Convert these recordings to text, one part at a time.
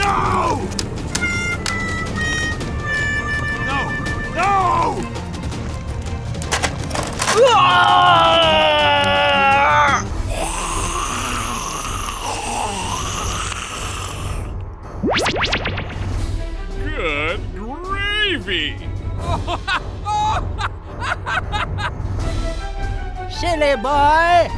No! No! No! Good gravy! Silly boy!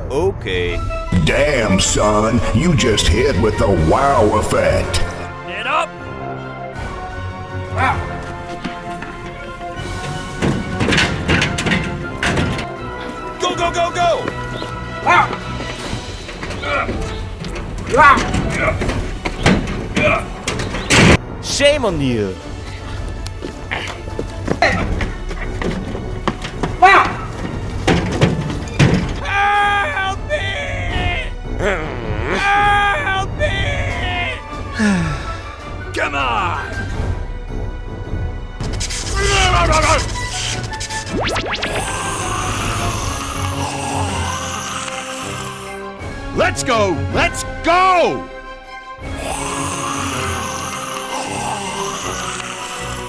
Okay. Damn, son, you just hit with the wow effect. Get up! Go, go, go, go! Shame on you. Help me! Help me! Come on! Let's go! Let's go!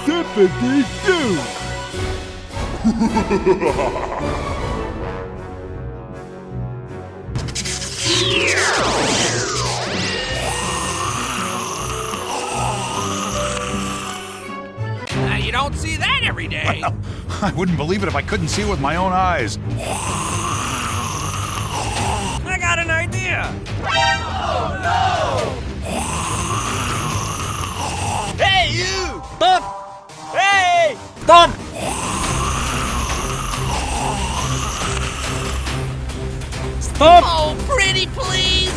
Dippity-doo! You don't see that every day. Well, I wouldn't believe it if I couldn't see it with my own eyes. I got an idea. Oh no! Hey, you! Stop! Hey! Stop! Stop! Oh, pretty please.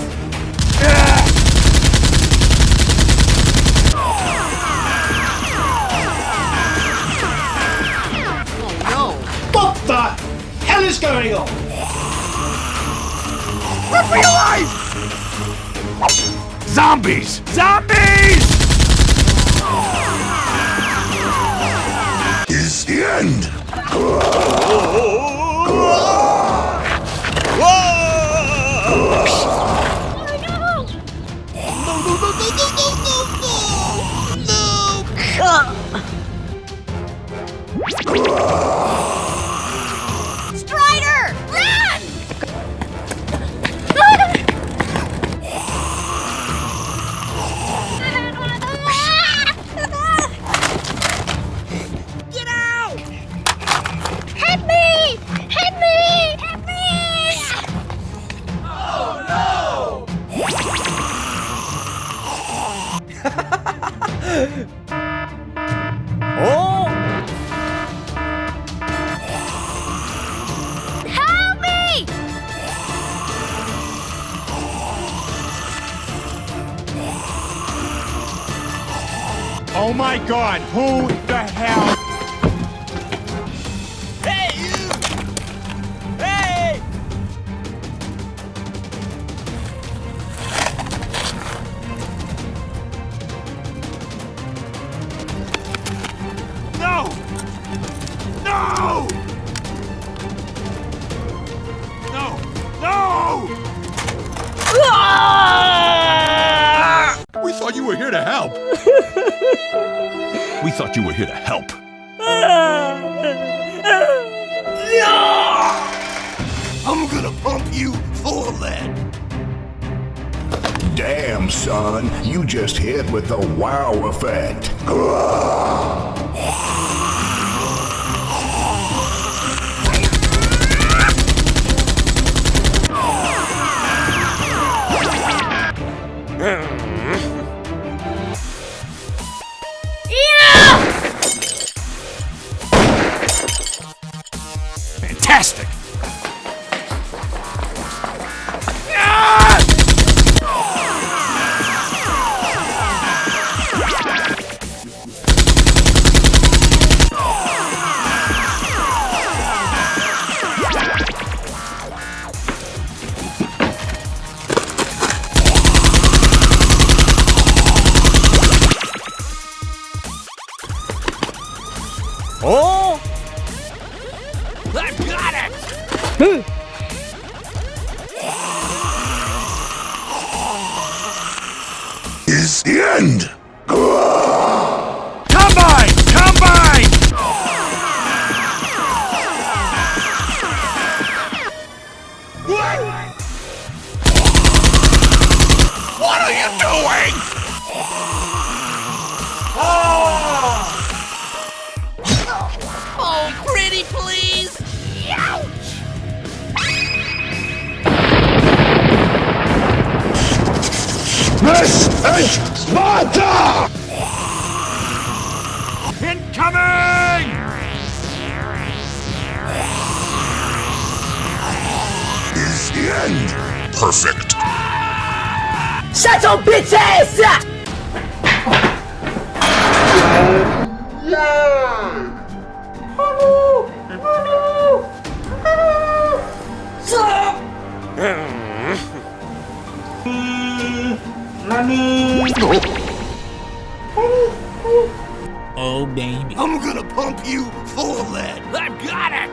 What the hell is going on? Run for your life! Zombies! Zombies! Is the end. Strider! Run! Get out! Help me! Help me! Help me! Oh Oh! Help me! Oh my god, who the hell? Hey, you! Hey! No! No! No! No! We thought you were here to help. We thought you were here to help. I'm gonna pump you full of lead. Damn, son, you just hit with the wow effect. Fantastic! It's the end. Combine! Combine! What are you doing? Oh, pretty please. This is Sparta! Incoming! Is the end. Perfect. Shut your bitch ass up! Oh, baby. I'm gonna pump you full of lead. I've got it.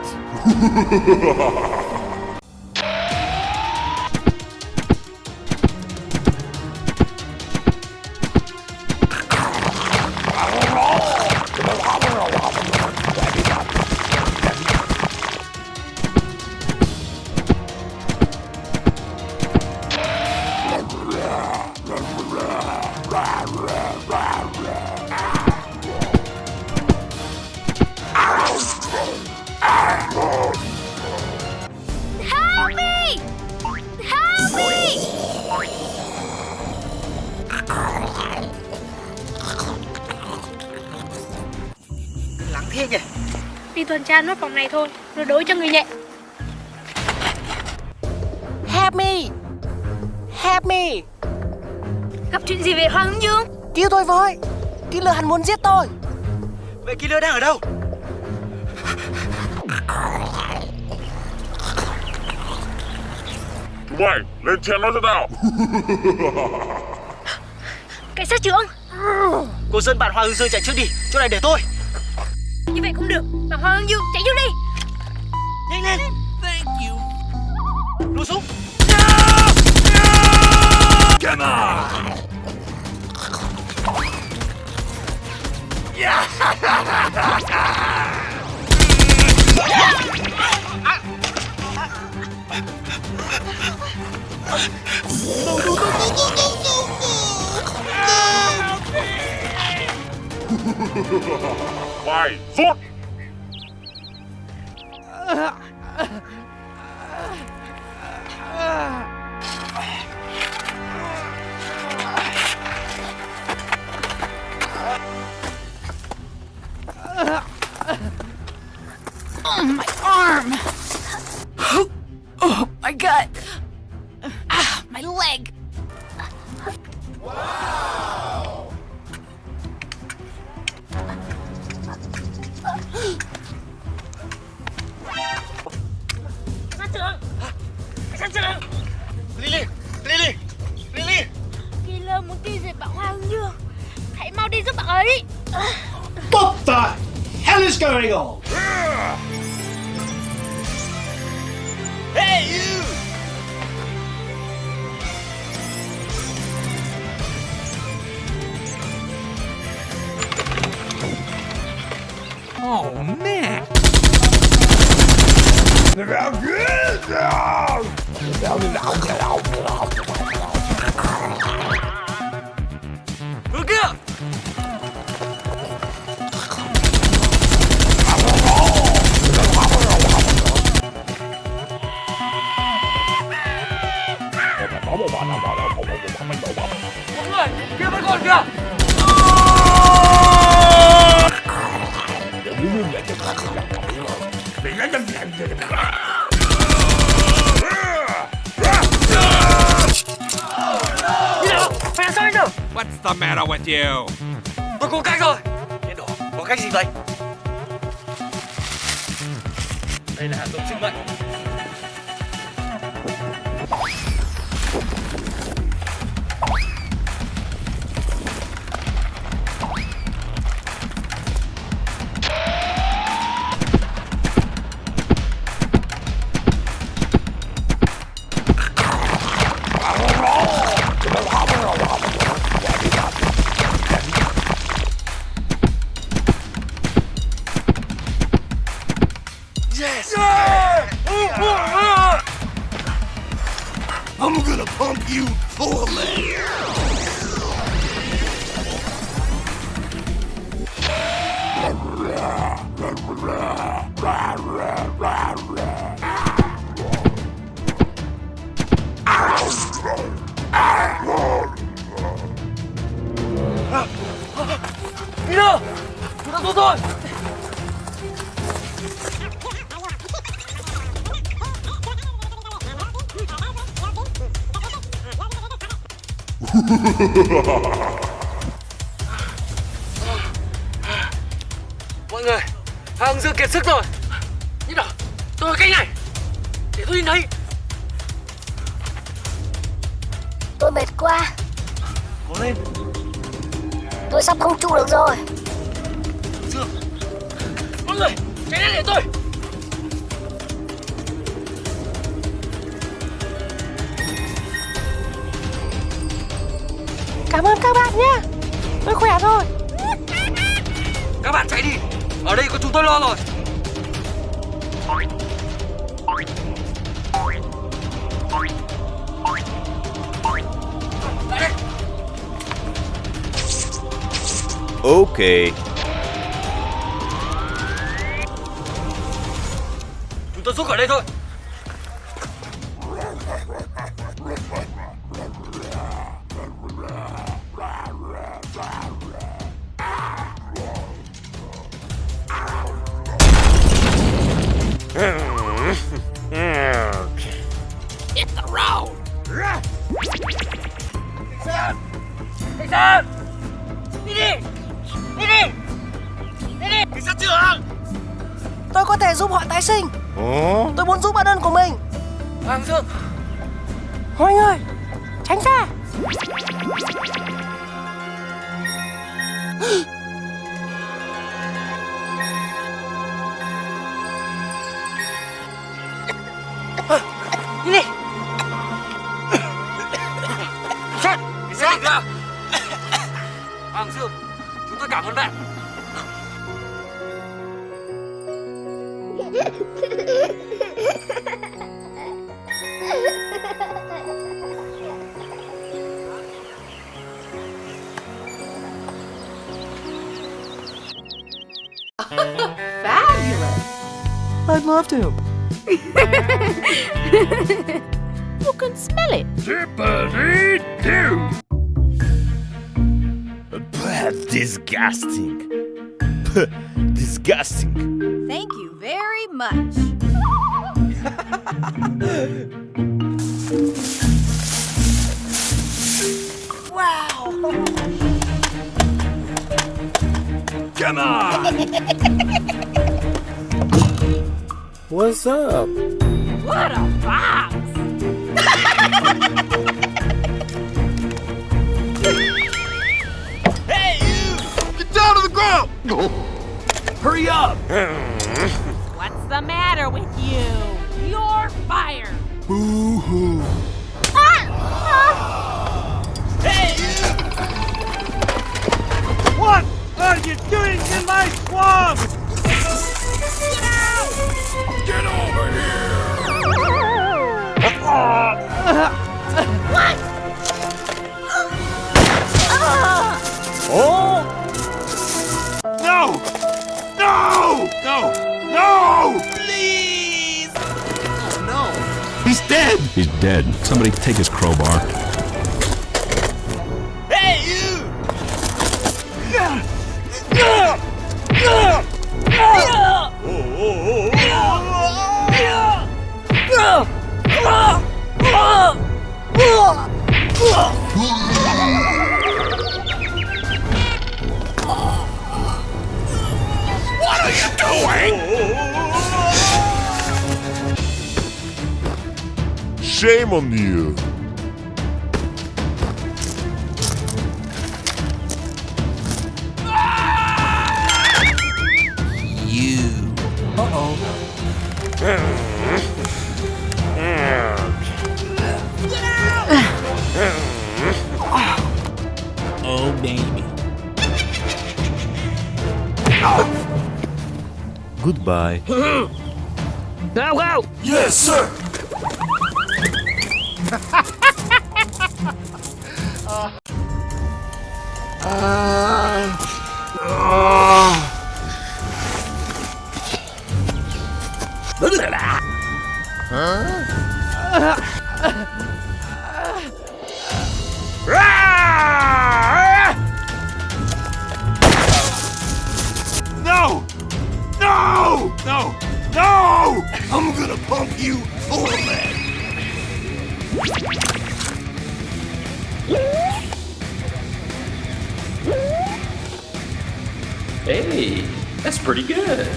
Help me! Help me! Lắng thế nhỉ? Đi tuần tra nốt phòng này thôi, rồi đối cho người nhẹ. Help me! Help me! Gặp chuyện gì vậy Hoàng Hướng Dương? Cứu tôi với! Killer hắn muốn giết tôi! Vậy Killer đang ở đâu? Mày, lên chém nó cho tao. Cảnh sát trưởng! Cô dân bạn Hoàng Hướng Dương chạy trước đi, chỗ này để tôi! Như vậy không được, bạn Hoàng Hướng Dương chạy trước đi! Nhanh lên! Thank you. Lùi xuống! Come on. Mày, rút. Oh, my arm. Oh, my gut. Ah, my leg. Cảnh sát trưởng! Cảnh sát trưởng! Lily! Lily! Lily! Killer muốn tiêu diệt bạn Hoàng Hướng Dương. Hãy mau đi giúp bạn ấy! What the hell is going on? Hey, you! Oh, man. Hướng kia! Mọi người, kia vẫn còn kìa! Đi nào, phải làm sao bây giờ? What's the matter with you? Tôi có cách rồi. Điên đỏ, có cách gì vậy? Đây là hạt giống sinh mệnh. I'm gonna pump you full of lead. Peter, chúng ta rút thôi. Mọi người, Hoàng Dương kiệt sức rồi. Nhưng nào, tôi ở cạnh này. Để tôi đi lấy. Tôi mệt quá. Cố lên. Tôi sắp không trụ được rồi. Dương. Mọi người, chạy lên để tôi. Cảm ơn các bạn nhé. Tôi khỏe rồi. Các bạn chạy đi. Ở đây có chúng tôi lo rồi. Lại đây. Okay. Chúng tôi giúp ở đây thôi. Hit the road. Cảnh sát! Đi đi! Đi đi! Đi đi! Cảnh sát trưởng! Tôi có thể giúp họ tái sinh. Tôi muốn giúp bạn ân của mình. Hoàng Dương! Mọi người, tránh ra. Đi đi! Cảnh sát đừng ra! Hoàng Dương, chúng tôi cảm ơn bạn. Fabulous. I'd love to. You can smell it. Disgusting. Disgusting. Thank you very much. Wow. Come on! What's up? What a box! Hey, you! Get down to the ground! Hurry up! What's the matter with you? You're fired. Boo-hoo! Hey, you! What are you doing in my swamp? Get over here! Oh! No! No! No! No! Please! Oh, no. He's dead! He's dead. Somebody take his crowbar. Hey, you! What are you doing? Shame on you. Oh, baby. Goodbye. Go, go! Yes, sir! No! No! No! No! I'm gonna pump you full of lead. Hey, that's pretty good.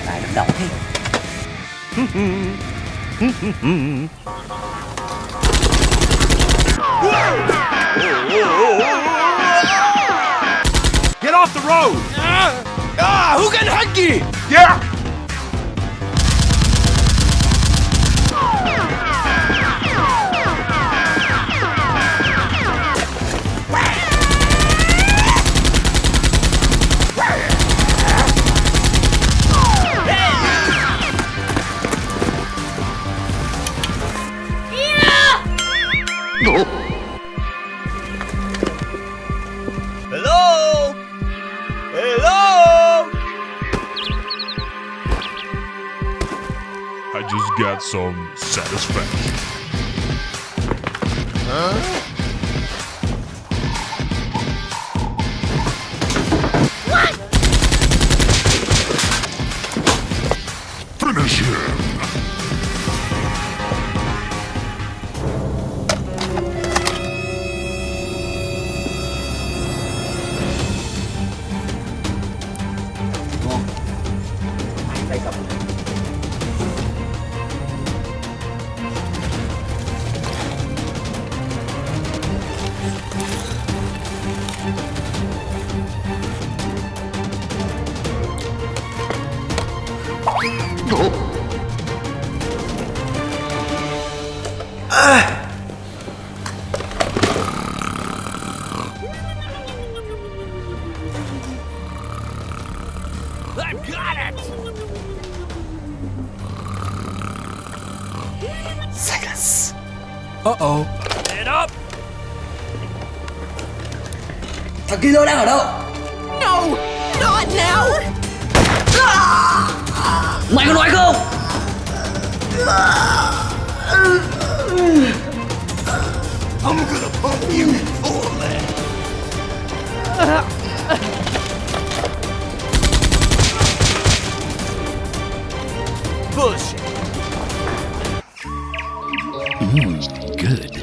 Lại được động thế. Get off the road! Who can hug you? Yeah! Hello? Hello? I just got some satisfaction. Finish him! I've got it! Silence. Uh-oh. Get up! Thằng kia đang ở đâu? No! Not now! Mày có nói không? I'm gonna pump you full of lead. Bullshit. Good.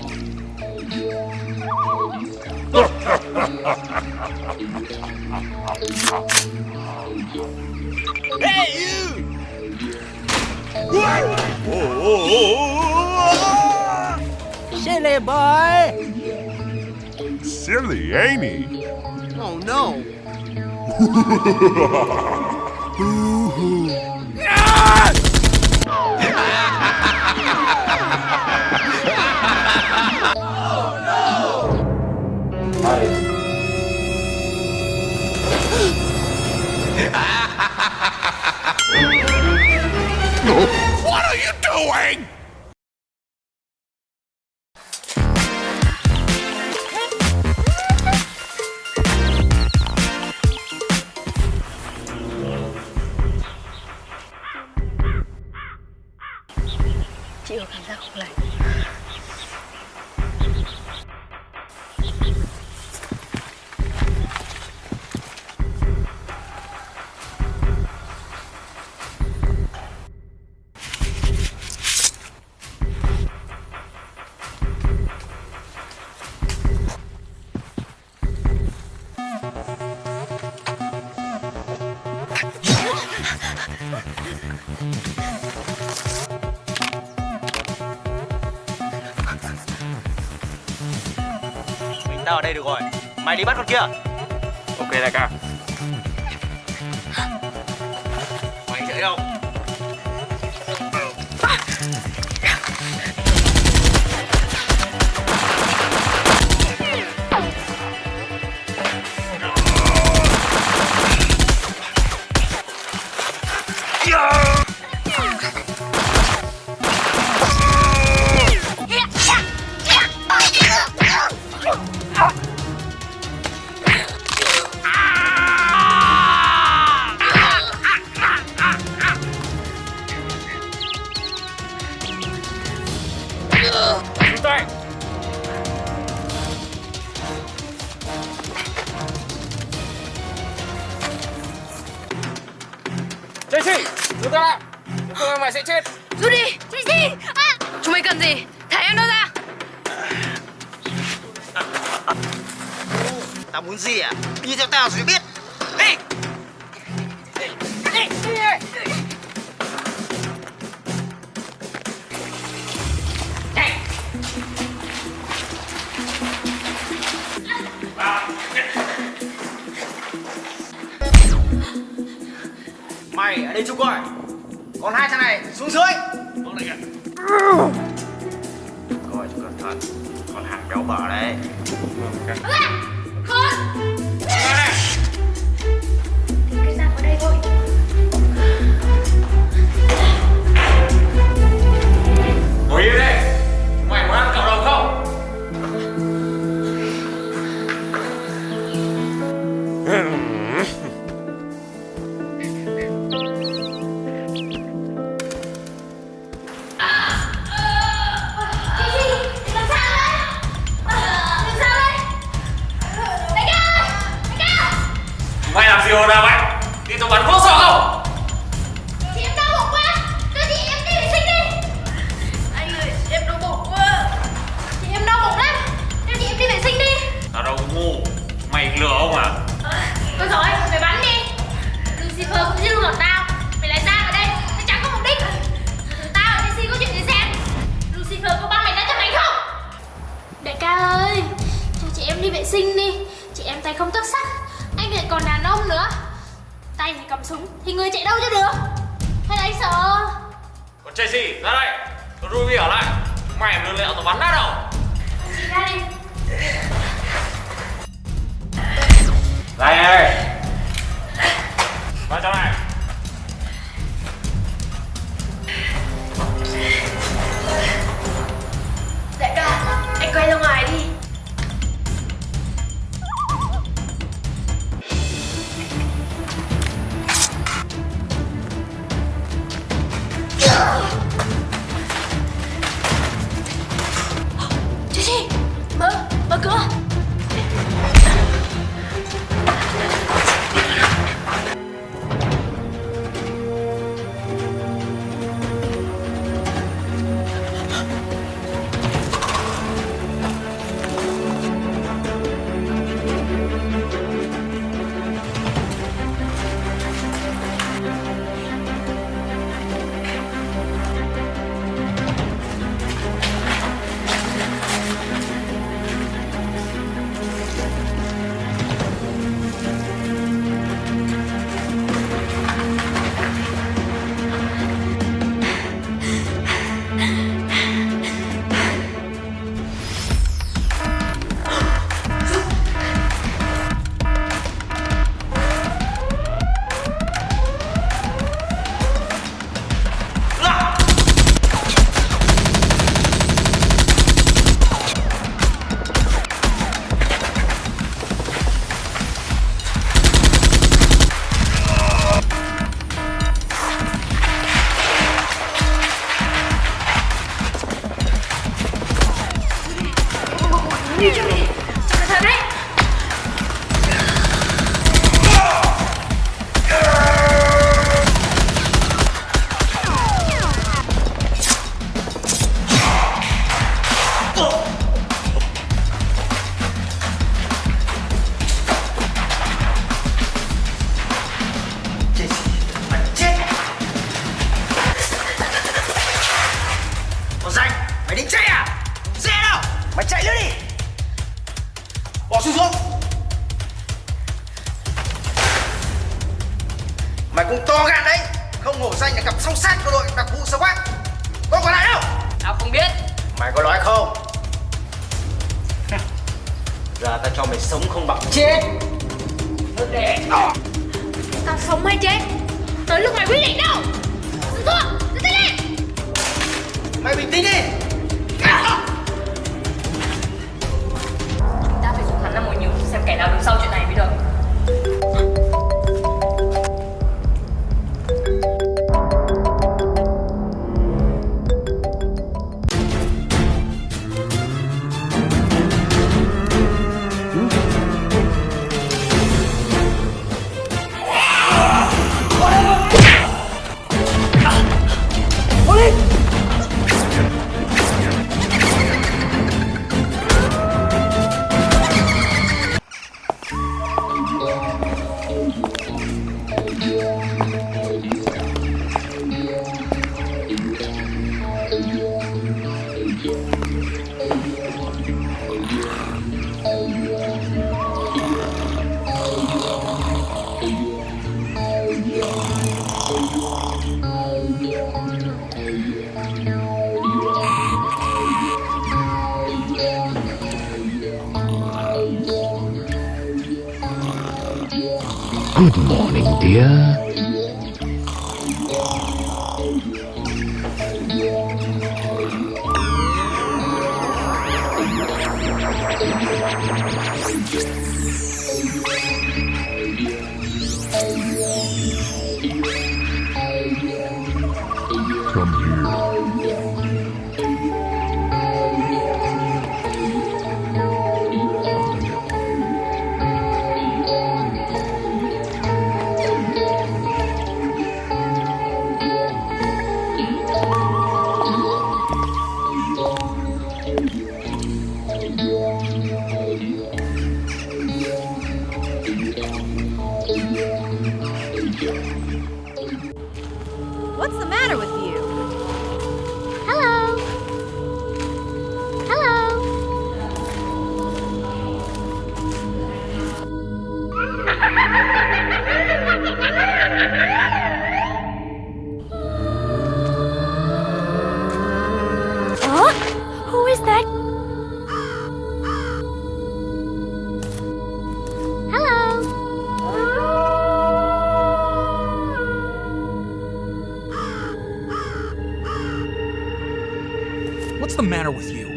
Hey, you! Silly boy! Silly, ain't he? Oh, no. What are you doing? Chị có cảm giác không lành. Mình ta ở đây được rồi. Mày đi bắt con kia. Ok đại ca. Mày chạy đâu? sẽ chết. Rút đi. Gì? À. Chúng mày cần gì? Thả em nó ra. Tao muốn gì à? Đi theo tao rồi biết. Đi. Mày ở đây chụp coi. Còn hai thằng này xuống dưới. Vâng đây kìa. Coi cho cẩn thận. Còn hàng béo bở đấy. Khốn. Cái giáp ở đây thôi. Ngồi im đây. Mày muốn ăn cậu đồng không? Mày làm gì nào vậy? Đi tao bắn vô sợ không? Chị em đau bụng quá. Cho chị em đi vệ sinh đi. Anh ơi, em đau bụng quá. Chị em đau bụng lắm. Cho chị em đi vệ sinh đi. Tao đâu có ngu. Mày lừa ông à? Thôi rồi, mày bắn đi. Lucifer cũng dưng hồn tao. Mày lại ra ở đây, nó chẳng có mục đích. Tao ở DC có chuyện gì xem. Lucifer có bắn mày ra cho mày không? Đại ca ơi, cho chị em đi vệ sinh đi. Chị em tay không tấc sắt. Anh lại còn đàn ông nữa. Tay thì cầm súng thì người chạy đâu cho được. Hay là anh sợ? Còn chạy gì? Ra đây. Tao Ruby ở lại. Mày mà lừa lẹo tao bắn nát đâu. Chị ra đi. Đây ơi. Vào trong này. Đại ca, anh quay ra ngoài đi. Chị Chi, mở cửa. Đi cho đi. Cẩn thận đấy. Còn danh, mày định chạy à? Dễ đâu. Mày chạy nữa đi. Bỏ xuống xuống. Mày cũng to gan đấy. Không hổ danh là cặp song sát của đội đặc vụ SWAT. Con còn lại đâu? Tao không biết. Mày có nói không? Giờ tao cho mày sống không bằng chết. Để. Tao sống hay chết? Tới lúc mày quyết định đâu. Xuống xuống, đưa tay lên. Mày bình tĩnh đi. Chúng ta phải dùng hắn làm mồi nhử xem kẻ nào đứng sau chuyện này mới được. Good morning, dear. Come here. What's the matter with you? Hello. Hello. Huh? Who is that? Hello. What's the matter with you?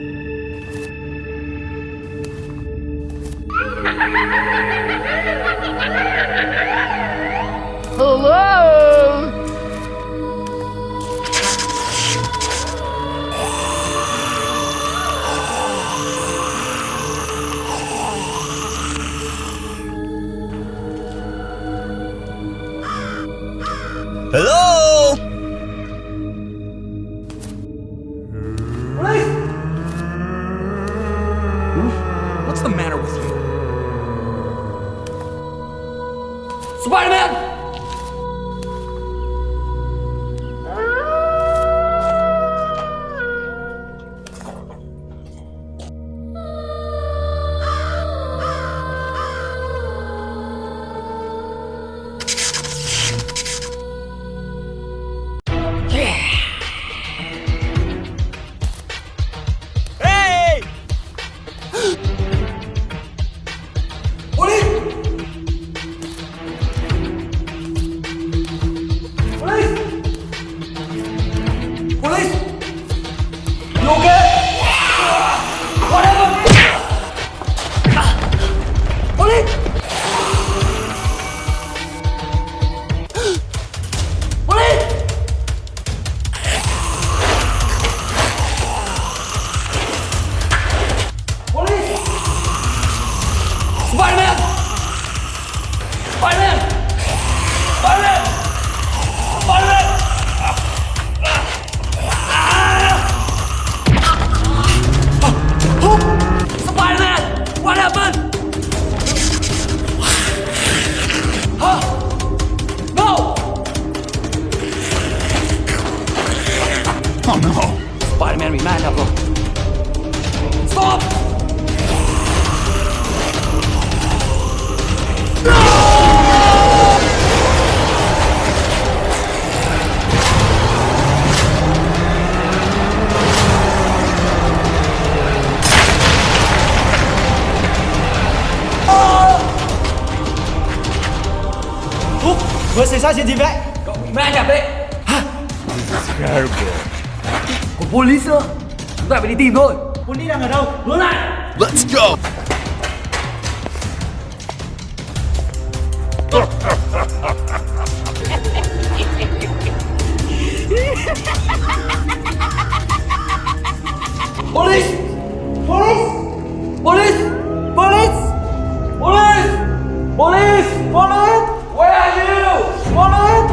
Hello? What's the matter with you? Spider-Man! Oh no! Spider-Man bị ma nhập rồi. Stop! Úc, vừa xảy ra chuyện gì vậy? Cậu bị ma nhập đấy. Terrible. Có police nữa. Chúng ta phải đi tìm thôi. Police đang ở đâu? Hướng lại. Let's go! Police! Police! Police! Police! Police! Police! Police! Where are you? Police!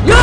No!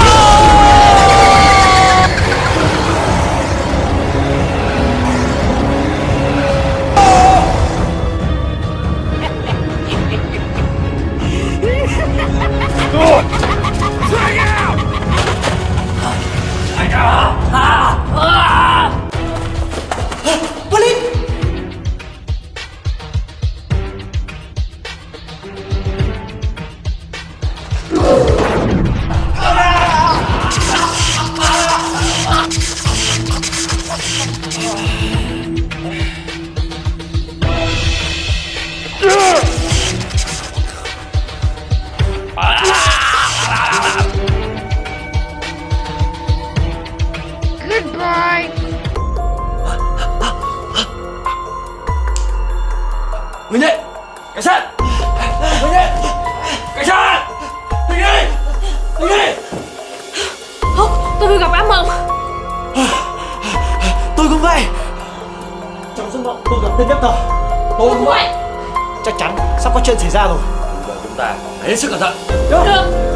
Cảnh sát! Đi đi! Đi đi! Húc, tôi vừa gặp ác mộng. Tôi cũng vậy. Trong giấc mộng tôi gặp tên nhất tờ. Tôi cũng vậy. Chắc chắn sắp có chuyện xảy ra rồi. Chúng ta hãy hết sức cẩn thận. Được.